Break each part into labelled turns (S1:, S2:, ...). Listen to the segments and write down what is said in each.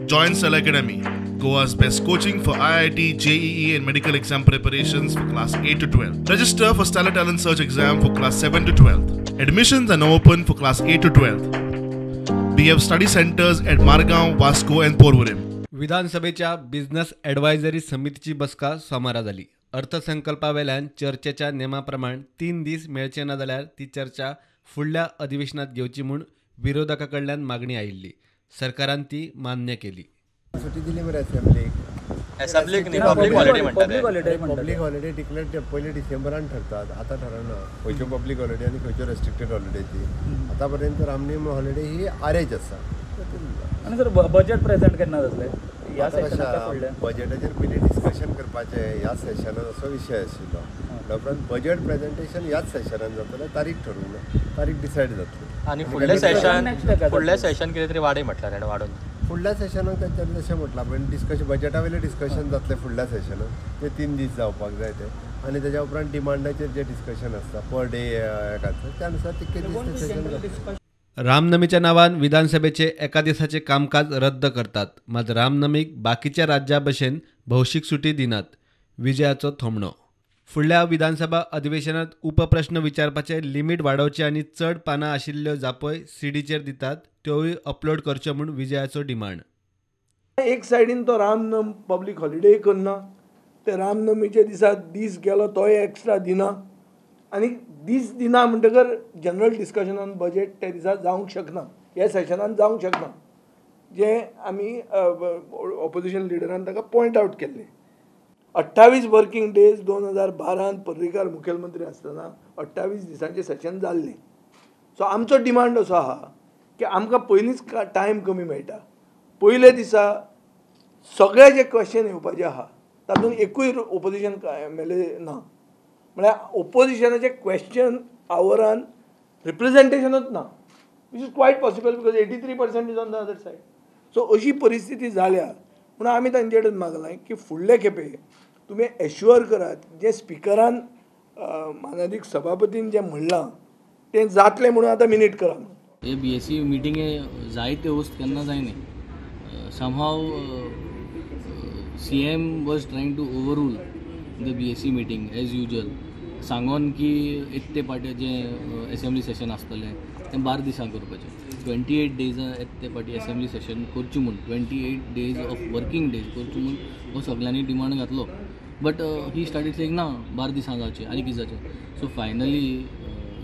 S1: Join Cell Academy, Goa's best coaching for IIT, JEE and medical exam preparations for class 8 to 12. Register for Stellar Talent Search exam for class 7 to 12. Admissions are now open for class 8 to 12. We have study centers at Margaon, Vasco and Porvorim.
S2: विधानसभेच्या business advisory समितीची बसका सोमारा जाली. अर्थसंकल्पावेल्यान चर्चेच्या नेमाप्रमाण 3 दीस मेळचे ना जाल्यार ती चर्चा फुडल्या अधिवेशनात घेवची म्हूण विरोधकांकडल्यान मागणी आयिल्ली. सरकारान ती मान्य केली.
S3: सुटी दिली मरे असेंब्लीक
S4: न्ही पब्लीक हॉलिडे म्हणटात
S3: पब्लीक हॉलिडे डिक्लेअर पयलीं डिसेंबरान ठरतात. आतां ठरना खंयच्यो पब्लीक हॉलिडे आनी खंयच्यो रेस्ट्रिक्टेड हॉलिडे ती. आतां पर्यंत रामनवमी हॉलिडे ही आरेंज आसा.
S4: आनी सर बजेट प्रेजेंट केन्ना जातलें ह्या सेशनाच्या फुडल्यान?
S3: बजेटाचेर पयलीं डिस्कशन करपाचें ह्या सेशनान असो विशय आशिल्लो. उपरांत बजेट प्रेजेंटेशन ह्याच सेशनान जातलें. तारीख ठरवूं ना, तारीख डिसायड जातली.
S5: आनी फुडलें सेशन कितें तरी वाडय म्हटल्यार ताणें वाडोवन
S3: फुडल्या सेशनाक तेंच्यांनी तशें म्हटलां पण डिस्कशन बजेटा वयलें डिस्कशन जातलें फुडल्या सेशनाक. ते 3 दीस जावपाक जाय ते. आनी तेज्या उपरांत डिमांडाचेर जें डिस्कशन आसता पर डे हेकाचेर त्या अनुसार तितके दीस ते सेशन जातलें.
S2: रामनमीच्या नावान विधानसभेचे एका दिसाचे कामकाज रद्द करतात. मात रामनमीक बाकीच्या राज्या भशेन भौशीक सुटी दिनात. विजयाचो थोमणो. फुडल्या विधानसभा अधिवेशनात उपप्रश्न विचारपाचे लिमीट वाडोवचे आनी चड पानां आशिल्ल्यो जापय सीडीचेर दितात त्योय अपलोड करच्यो म्हूण विजयाचो डिमांड.
S6: एक सायडीन तो रामनम पब्लीक हॉलिडे करना, ते रामनमीच्या दिसा दीस गेलो तोय एक्स्ट्रा दिना आनी दीस दिना म्हणटकर जनरल डिस्कशनान बजेट त्या दिसा जावंक शकना, ह्या सेशनान जावंक शकना, जें आमी ऑपोजिशन लिडरान ताका पॉयंट आवट केल्लें. 28 वर्किंग डेज 2012 पर्रीकार मुखेलमंत्री आसतना 28 दिसांचें सेशन जाल्लें. सो आमचो डिमांड असो आहा की आमकां पयलींच टायम कमी मेळटा. पयले दिसा सगळे जे क्वेश्चन येवपाचे आहा तातूंत एकूय ओपोजिशन एम एल ए ना. म्हळ्यार ओपोजिशनाचे क्वेश्चन आवरान रिप्रेझेंटेशनूच ना, which is quiet possible because 83% is on the other said. So अशी परिस्थिती जाल्या म्हणून आमी तांचे कडेन मागलां की फुडले खेपे तुमी एश्युअर करात जे स्पिकरान माननीय सभापतीन जें म्हणलां तें जातलें म्हणून आतां मिनीट करा.
S7: हे BSc मिटिंगे जायते होस्ट केन्ना जायना. Somehow CM was trying to overrule the BSc meeting as usual, सांगून की येते पाटी जें असेंब्ली सेशन आसतलें तें 12 दिसां करपाचें. 28 डेज येते पाटी असेंब्ली सेशन करची म्हूण 28 डेज ऑफ वर्किंग डेज करची म्हूण हो सगळ्यांनी डिमांड घातलो. बट ही स्टार्टेड सेइंग ना 12 दिसां जावचें आनी कितें जावचें. So finally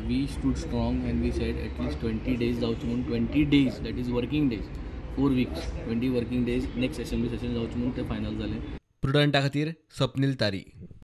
S7: we stood strong and we said at least 20 days जावचें म्हूण 20 days that is working days 4 weeks 20 working days next assembly session जावचें म्हूण तें फायनल जालें.
S2: प्रुडंटा खातीर स्वप्नील तारी.